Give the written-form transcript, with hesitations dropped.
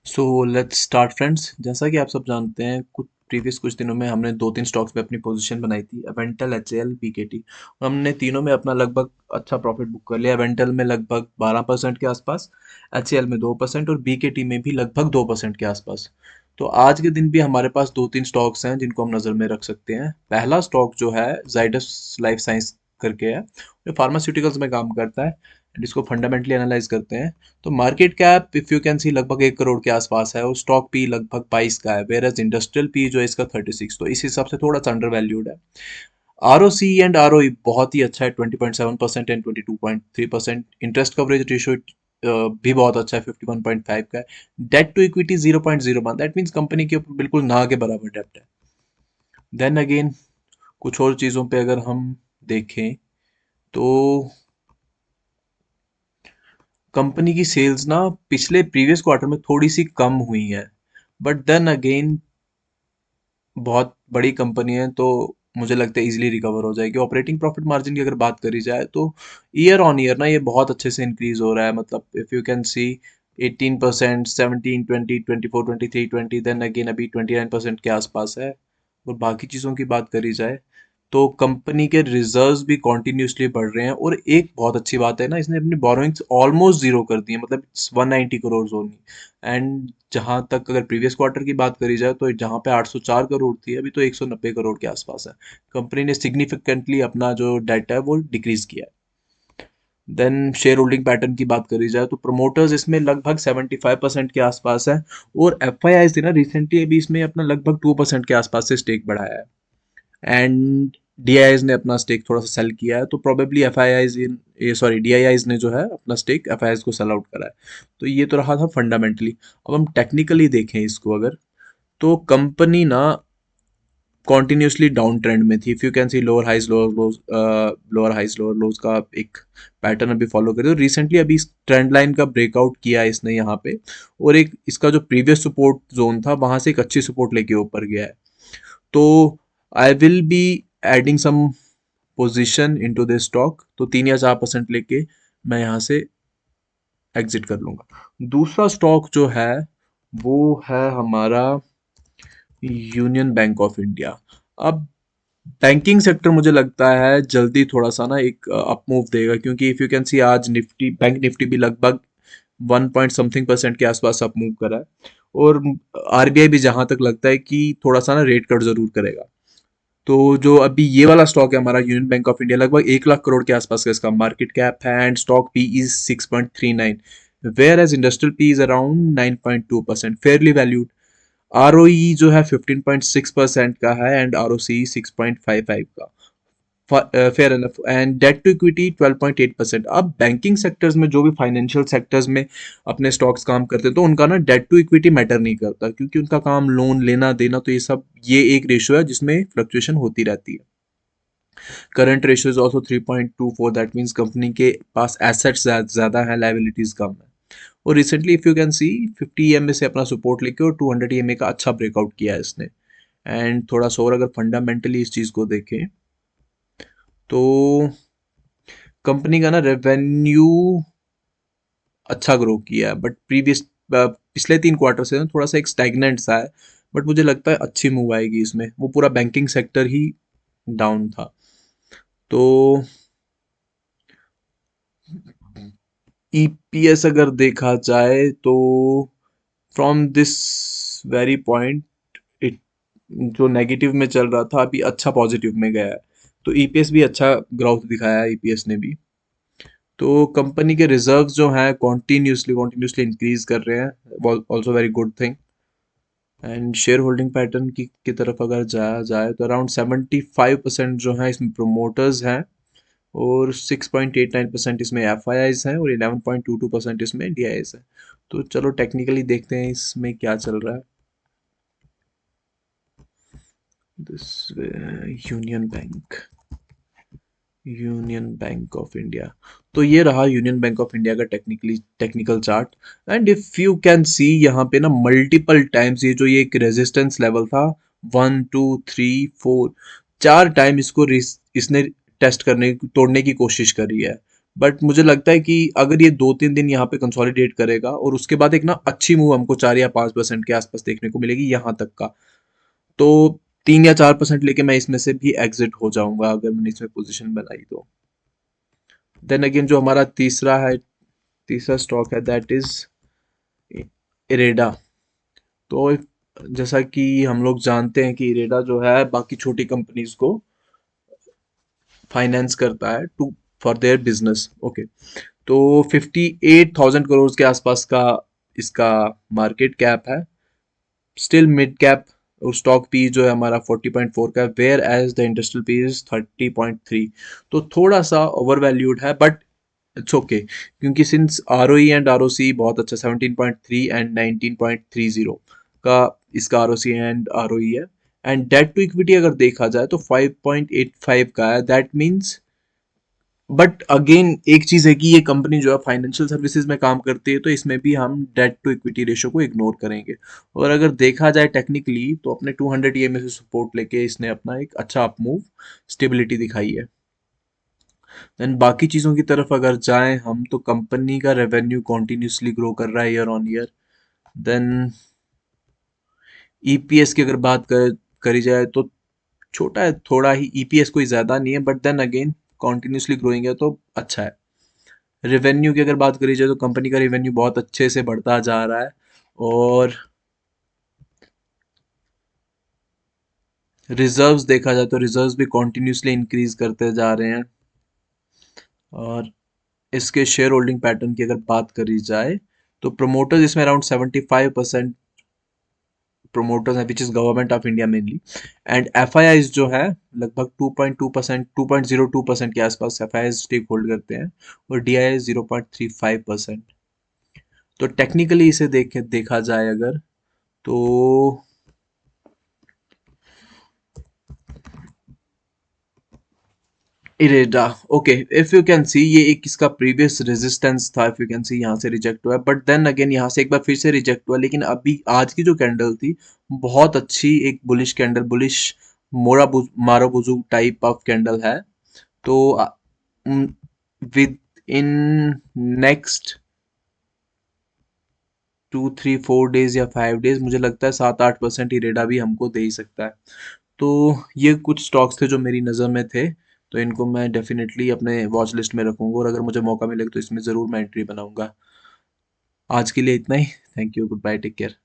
So let's start friends. जैसा कि आप सब जानते हैं, कुछ दिनों में हमने दो तीन स्टॉक्स में अपनी पोजीशन बनाई थी, एवेंटल, एचएएल, बीकेटी। हमने तीनों में अपना लगभग अच्छा प्रॉफिट बुक कर लिया। एवेंटल में लगभग 12% के आसपास, एचएएल में 2% और बीकेटी में भी लगभग 2% के आसपास। तो आज के दिन भी हमारे पास दो तीन स्टॉक्स हैं जिनको हम नज़र में रख सकते हैं। पहला स्टॉक जो है जाइडस लाइफ साइंस करके है, जो फार्मास्यूटिकल्स में काम करता है। एंड इसको फंडामेंटली एनालाइज करते हैं। तो market cap if you can सी लगभग 1 करोड़ के आसपास है और स्टॉक पी लगभग 22 का है, वेर एज इंडस्ट्रियल पी जो है इसका 36। तो इस हिसाब से थोड़ा सा अंडर वैल्यूड है। R O C and R O E बहुत ही अच्छा है, 20.7% एंड 22.3%। इंटरेस्ट कवरेज रेशियो भी बहुत अच्छा है, 51.5 का है। Debt to equity 0.01, that means company के ऊपर बिल्कुल ना के बराबर डेप्ट है। देन अगेन कुछ और चीज़ों पे अगर हम देखें तो कंपनी की सेल्स ना पिछले प्रीवियस क्वार्टर में थोड़ी सी कम हुई है, बट देन अगेन बहुत बड़ी कंपनी है तो मुझे लगता है इजीली रिकवर हो जाएगी। ऑपरेटिंग प्रॉफिट मार्जिन की अगर बात करी जाए तो ईयर ऑन ईयर ना ये बहुत अच्छे से इंक्रीज हो रहा है। मतलब if you can see 18%, 17, 20, 24, 23, 20, then again अभी 29% के आसपास है। और बाकी चीज़ों की बात करी जाए तो कंपनी के रिजर्व्स भी कॉन्टिन्यूसली बढ़ रहे हैं। और एक बहुत अच्छी बात है ना, इसने अपनी बोरोइंग्स ऑलमोस्ट जीरो कर दी है, मतलब 190 करोड़ ओनली। एंड जहां तक अगर प्रीवियस क्वार्टर की बात करी जाए तो जहां पे 804 करोड़ थी, अभी तो 190 करोड़ के आसपास है। कंपनी ने सिग्निफिकेंटली अपना जो डेट है वो डिक्रीज किया है। देन शेयर होल्डिंग पैटर्न की बात करी जाए तो प्रमोटर्स इसमें लगभग 75% के आसपास है। और एफ आई आई ने ना रिसेंटली अभी इसमें अपना लगभग 2% के आसपास से स्टेक बढ़ाया है। एंड डी आई ने अपना स्टेक थोड़ा सा सेल किया है, तो प्रोबेबली एफ आई आई ये सॉरी डी आई आई ने जो है अपना स्टेक एफ आई आई को सेल आउट करा है। तो ये तो रहा था फंडामेंटली। अब हम टेक्निकली देखें इसको अगर, तो कंपनी ना कॉन्टिन्यूसली डाउन ट्रेंड में थी। If you can see lower highs lower lows, lower highs lower lows का एक पैटर्न अभी फॉलो करें तो रिसेंटली अभी इस ट्रेंड लाइन का ब्रेकआउट किया है इसने यहाँ पे। और एक इसका जो प्रीवियस सपोर्ट जोन था वहां से एक अच्छी सपोर्ट लेके ऊपर गया है। तो I will be adding some position into this stock, तो 3 या 4% लेके मैं यहाँ से एग्जिट कर लूंगा। दूसरा स्टॉक जो है वो है हमारा यूनियन बैंक ऑफ इंडिया। अब बैंकिंग सेक्टर मुझे लगता है जल्दी थोड़ा सा ना एक अप मूव देगा, क्योंकि इफ यू कैन सी आज निफ्टी, बैंक निफ्टी भी लगभग 1 पॉइंट समथिंग परसेंट के आसपास अप मूव करा है। और आरबीआई भी जहां तक लगता है कि थोड़ा सा ना रेट कट जरूर करेगा। तो जो अभी ये वाला स्टॉक है हमारा यूनियन बैंक ऑफ इंडिया, लगभग 1 लाख करोड़ के आसपास का इसका मार्केट कैप है। And stock P is 6.39, whereas industrial P is around 9.2%, fairly valued. R जो है 15.6% का है एंड आर ओ सी 6.55 का। Fair enough. And debt to equity 12.8%। अब बैंकिंग सेक्टर्स में जो भी फाइनेंशियल सेक्टर्स में अपने स्टॉक्स काम करते हैं तो उनका ना डेट टू इक्विटी मैटर नहीं करता, क्योंकि उनका काम लोन लेना देना, तो ये सब ये एक रेशियो है जिसमें फ्लक्चुएशन होती रहती है। Current ratio is also 3.24, that means company के पास एसेट्स ज़्यादा है, लाइबिलिटीज कम है। और recently if you can C 50 EMA से अपना सपोर्ट लेके और 200 ईएमए का अच्छा ब्रेकआउट किया है इसने। एंड थोड़ा सा और अगर फंडामेंटली इस चीज़ को देखें तो कंपनी का ना रेवेन्यू अच्छा ग्रो किया है, बट पिछले 3 क्वार्टर से ना थोड़ा सा एक स्टैग्नेंट सा है। बट मुझे लगता है अच्छी मूव आएगी इसमें, वो पूरा बैंकिंग सेक्टर ही डाउन था। तो ईपीएस अगर देखा जाए तो from this very point it, जो नेगेटिव में चल रहा था अभी अच्छा पॉजिटिव में गया है। तो ईपीएस भी अच्छा ग्रोथ दिखाया है ईपीएस ने भी। तो कंपनी के रिजर्व्स जो हैं कॉन्टिन्यूसली इंक्रीज कर रहे हैं, also very good thing. And share holding pattern की तरफ अगर जाया जाए तो अराउंड 75% जो है इसमें प्रोमोटर्स हैं और 6.89% इसमें एफ आई आईज हैं और 11.22% इसमें डी आई एस है। तो चलो टेक्निकली देखते हैं इसमें क्या चल रहा है। This union bank, union bank of India. तो ये रहा यूनियन बैंक ऑफ इंडिया का technical chart. And if you can सी यहाँ पे ना मल्टीपल टाइम्स ये जो ये एक रेजिस्टेंस लेवल था, 1, 2, 3, 4, 4 टाइम इसको इसने टेस्ट करने तोड़ने की कोशिश करी है। बट मुझे लगता है कि अगर ये 2-3 दिन यहाँ पे कंसोलिडेट करेगा और उसके बाद एक ना अच्छी मूव हमको 4 या 5% के आसपास देखने को मिलेगी यहाँ तक का, तो 3 या 4% लेके मैं इसमें से भी एग्जिट हो जाऊंगा अगर मैंने इसमें पोजीशन बनाई तो। देन अगेन जो हमारा तीसरा स्टॉक है दैट इज इरेडा। तो जैसा कि हम लोग जानते हैं कि इरेडा जो है बाकी छोटी कंपनीज को फाइनेंस करता है to for their business. Okay, तो 58,000 करोड़ के आसपास का इसका मार्केट कैप है, स्टिल मिड कैप। और स्टॉक पी जो है हमारा 40.4 का, whereas the industrial P is 30.3। तो थोड़ा सा ओवर वैल्यूड है बट इट्स ओके, क्योंकि since R O E and R O C बहुत अच्छा 17.3 एंड 19.30 का इसका R O C and R O E है। एंड डेट टू इक्विटी अगर देखा जाए तो 5.85 का है, दैट मीन्स। बट अगेन एक चीज है कि ये कंपनी जो है फाइनेंशियल सर्विसेज में काम करती है, तो इसमें भी हम डेट टू इक्विटी रेशियो को इग्नोर करेंगे। और अगर देखा जाए टेक्निकली तो अपने 200 ईएमए से सपोर्ट लेके इसने अपना एक अच्छा अप मूव स्टेबिलिटी दिखाई है। देन बाकी चीज़ों की तरफ अगर जाएं हम, तो कंपनी का रेवेन्यू कॉन्टिन्यूसली ग्रो कर रहा है year on year. Then EPS की अगर करी जाए तो छोटा है थोड़ा ही, ईपीएस कोई ज़्यादा नहीं है, but then again continuously growing है तो अच्छा है। रेवेन्यू की अगर बात करी जाए तो कंपनी का रेवेन्यू बहुत अच्छे से बढ़ता जा रहा है। और रिजर्व्स देखा जाए तो रिजर्व्स भी कॉन्टिन्यूसली इंक्रीज करते जा रहे हैं। और इसके शेयर होल्डिंग पैटर्न की अगर बात करी जाए तो प्रोमोटर्स इसमें अराउंड 75% प्रोमोटर्स हैं, which is government of India mainly. And FIIs जो है लगभग 2.2%, 2.02% के आसपास FIIs stake hold करते हैं। और डी आई 0.35%। तो टेक्निकली इसे देखा जाए अगर, तो IREDA, okay, if you can सी ये एक इसका प्रीवियस रेजिस्टेंस था, इफ यू कैन सी यहाँ से रिजेक्ट हुआ है, बट देन अगेन यहाँ से एक बार फिर से रिजेक्ट हुआ। लेकिन अभी आज की जो कैंडल थी बहुत अच्छी एक bullish candle, bullish marubozu type of candle है। तो विद इन नेक्स्ट 2-3-4 डेज या 5 डेज मुझे लगता है 7-8% इरेडा भी हमको दे ही सकता है। तो ये कुछ स्टॉक्स थे जो मेरी नज़र में थे, तो इनको मैं डेफिनेटली अपने वॉच लिस्ट में रखूंगा और अगर मुझे मौका मिलेगा तो इसमें ज़रूर मैं एंट्री बनाऊंगा। आज के लिए इतना ही। Thank you, goodbye, take care.